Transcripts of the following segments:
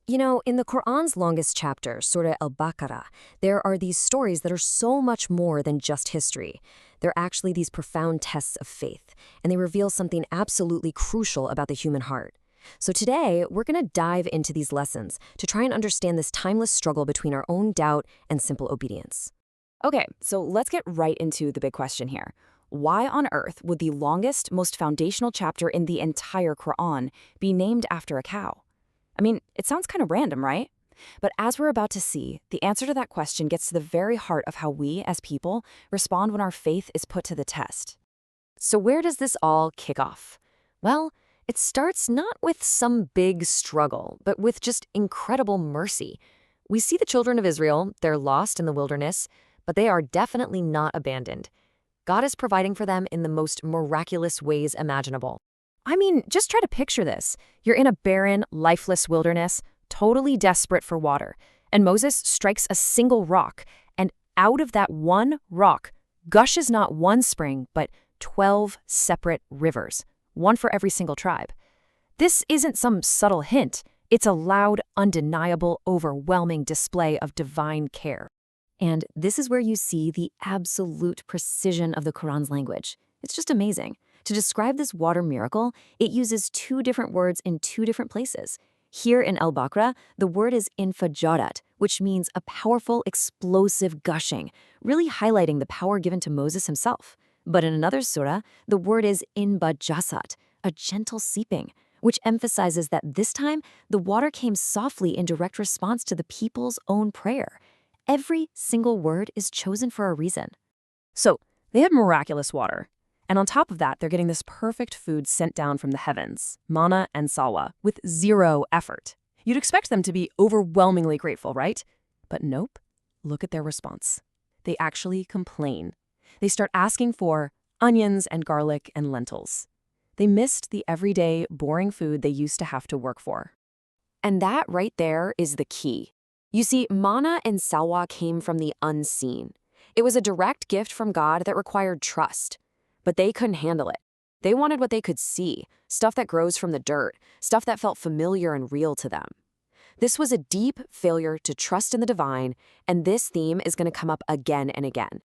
You know, in the Quran's longest chapter, Surah Al-Baqarah, there are these stories that are so much more than just history. They're actually these profound tests of faith, and they reveal something absolutely crucial about the human heart. So today, we're going to dive into these lessons to try and understand this timeless struggle between our own doubt and simple obedience. Okay, so let's get right into the big question here. Why on earth would the longest, most foundational chapter in the entire Quran be named after a cow? I mean, it sounds kind of random, right? But as we're about to see, the answer to that question gets to the very heart of how we, as people, respond when our faith is put to the test. So where does this all kick off? Well, it starts not with some big struggle, but with just incredible mercy. We see the children of Israel, they're lost in the wilderness, but they are definitely not abandoned. God is providing for them in the most miraculous ways imaginable. I mean, just try to picture this. You're in a barren, lifeless wilderness, totally desperate for water, and Moses strikes a single rock, and out of that one rock gushes not one spring, but 12 separate rivers, one for every single tribe. This isn't some subtle hint. It's a loud, undeniable, overwhelming display of divine care. And this is where you see the absolute precision of the Quran's language. It's just amazing. To describe this water miracle, it uses two different words in two different places. Here in Al-Baqarah, the word is infajarat, which means a powerful, explosive gushing, really highlighting the power given to Moses himself. But in another surah, the word is inbajasat, a gentle seeping, which emphasizes that this time the water came softly in direct response to the people's own prayer. Every single word is chosen for a reason. So, they have miraculous water. And on top of that, they're getting this perfect food sent down from the heavens, manna and salwa, with zero effort. You'd expect them to be overwhelmingly grateful, right? But nope. Look at their response. They actually complain. They start asking for onions and garlic and lentils. They missed the everyday, boring food they used to have to work for. And that right there is the key. You see, manna and salwa came from the unseen. It was a direct gift from God that required trust. But they couldn't handle it. They wanted what they could see, stuff that grows from the dirt, stuff that felt familiar and real to them. This was a deep failure to trust in the divine, and this theme is going to come up again and again.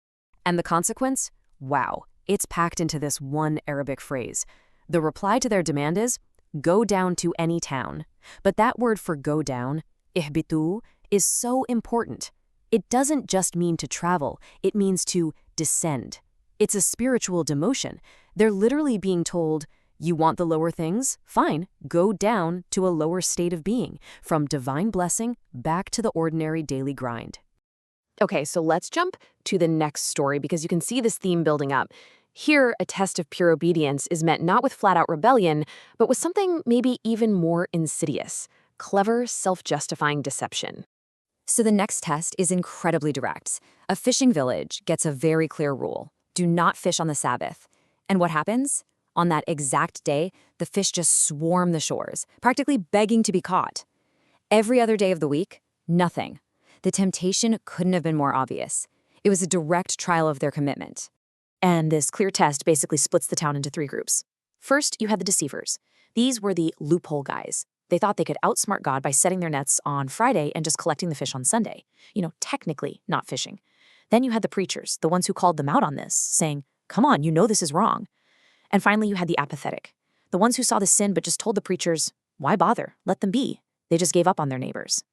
And the consequence? Wow, it's packed into this one Arabic phrase. The reply to their demand is, go down to any town. But that word for go down, ihbitu, is so important. It doesn't just mean to travel, it means to descend. It's a spiritual demotion. They're literally being told, you want the lower things? Fine, go down to a lower state of being, from divine blessing back to the ordinary daily grind. Okay, so let's jump to the next story because you can see this theme building up. Here, a test of pure obedience is met not with flat-out rebellion, but with something maybe even more insidious, clever, self-justifying deception. So the next test is incredibly direct. A fishing village gets a very clear rule. Do not fish on the Sabbath. And what happens? On that exact day, the fish just swarm the shores, practically begging to be caught. Every other day of the week, nothing. The temptation couldn't have been more obvious. It was a direct trial of their commitment. And this clear test basically splits the town into three groups. First, you had the deceivers. These were the loophole guys. They thought they could outsmart God by setting their nets on Friday and just collecting the fish on Sunday. Technically not fishing. Then you had the preachers, the ones who called them out on this, saying, come on, you know this is wrong. And finally, you had the apathetic, the ones who saw the sin but just told the preachers, why bother? Let them be. They just gave up on their neighbors.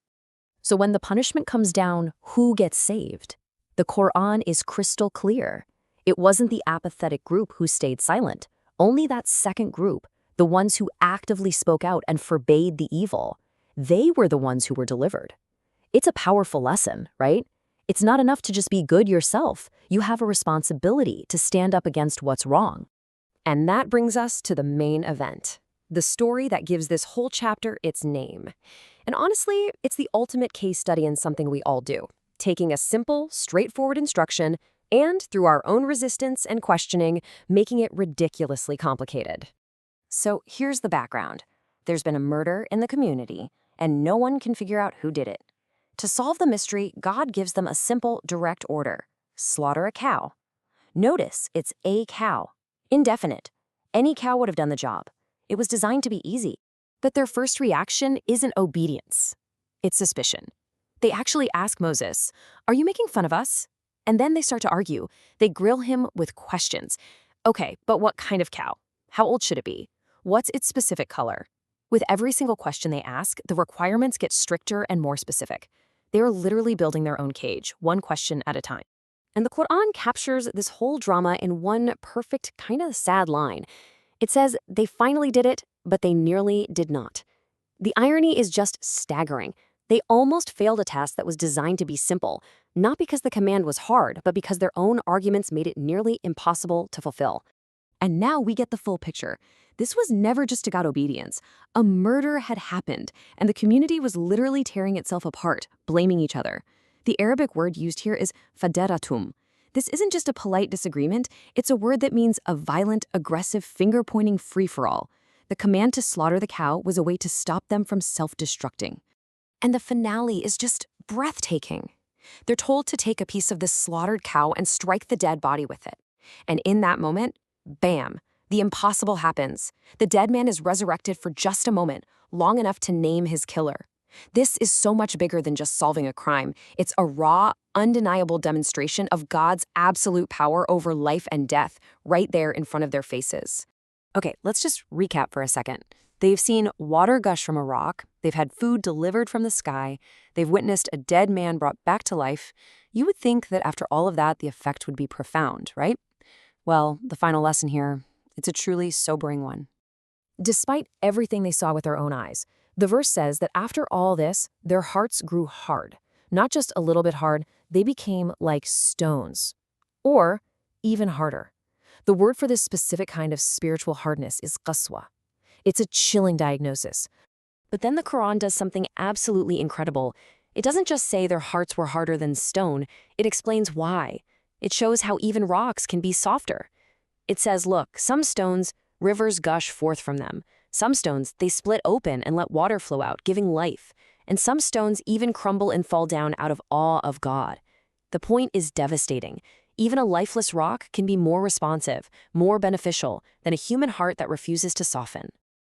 So when the punishment comes down, who gets saved? The Quran is crystal clear. It wasn't the apathetic group who stayed silent, only that second group, the ones who actively spoke out and forbade the evil. They were the ones who were delivered. It's a powerful lesson, right? It's not enough to just be good yourself. You have a responsibility to stand up against what's wrong. And that brings us to the main event, the story that gives this whole chapter its name. And honestly, it's the ultimate case study in something we all do, taking a simple, straightforward instruction and, through our own resistance and questioning, making it ridiculously complicated. So here's the background. There's been a murder in the community, and no one can figure out who did it. To solve the mystery, God gives them a simple, direct order. Slaughter a cow. Notice it's a cow. Indefinite. Any cow would have done the job. It was designed to be easy. But their first reaction isn't obedience. It's suspicion. They actually ask Moses, "Are you making fun of us?" And then they start to argue. They grill him with questions. Okay, but what kind of cow? How old should it be? What's its specific color? With every single question they ask, the requirements get stricter and more specific. They are literally building their own cage, one question at a time. And the Quran captures this whole drama in one perfect, kind of sad line. It says, they finally did it, but they nearly did not. The irony is just staggering. They almost failed a task that was designed to be simple, not because the command was hard, but because their own arguments made it nearly impossible to fulfill. And now we get the full picture. This was never just about obedience. A murder had happened, and the community was literally tearing itself apart, blaming each other. The Arabic word used here is faderatum. This isn't just a polite disagreement, it's a word that means a violent, aggressive, finger-pointing free-for-all. The command to slaughter the cow was a way to stop them from self-destructing. And the finale is just breathtaking. They're told to take a piece of this slaughtered cow and strike the dead body with it. And in that moment, bam, the impossible happens. The dead man is resurrected for just a moment, long enough to name his killer. This is so much bigger than just solving a crime. It's a raw, undeniable demonstration of God's absolute power over life and death right there in front of their faces. Okay, let's just recap for a second. They've seen water gush from a rock, they've had food delivered from the sky, they've witnessed a dead man brought back to life. You would think that after all of that, the effect would be profound, right? Well, the final lesson here, it's a truly sobering one. Despite everything they saw with their own eyes, the verse says that after all this, their hearts grew hard. Not just a little bit hard, they became like stones. Or even harder. The word for this specific kind of spiritual hardness is qaswa. It's a chilling diagnosis. But then the Quran does something absolutely incredible. It doesn't just say their hearts were harder than stone, it explains why. It shows how even rocks can be softer. It says, look, some stones, rivers gush forth from them. Some stones, they split open and let water flow out, giving life. And some stones even crumble and fall down out of awe of God. The point is devastating. Even a lifeless rock can be more responsive, more beneficial than a human heart that refuses to soften.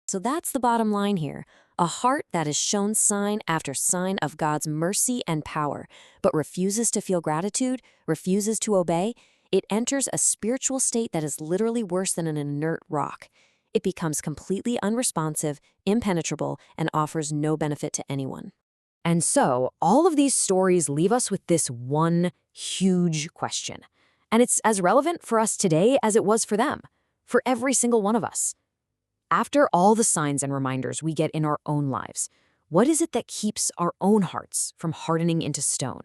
So that's the bottom line here. A heart that has shown sign after sign of God's mercy and power, but refuses to feel gratitude, refuses to obey, it enters a spiritual state that is literally worse than an inert rock. It becomes completely unresponsive, impenetrable, and offers no benefit to anyone. And so, all of these stories leave us with this one huge question. And it's as relevant for us today as it was for them, for every single one of us. After all the signs and reminders we get in our own lives, what is it that keeps our own hearts from hardening into stone?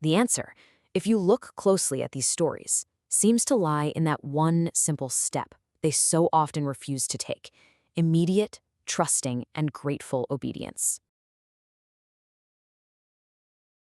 The answer, if you look closely at these stories, seems to lie in that one simple step they so often refuse to take: immediate, trusting, and grateful obedience.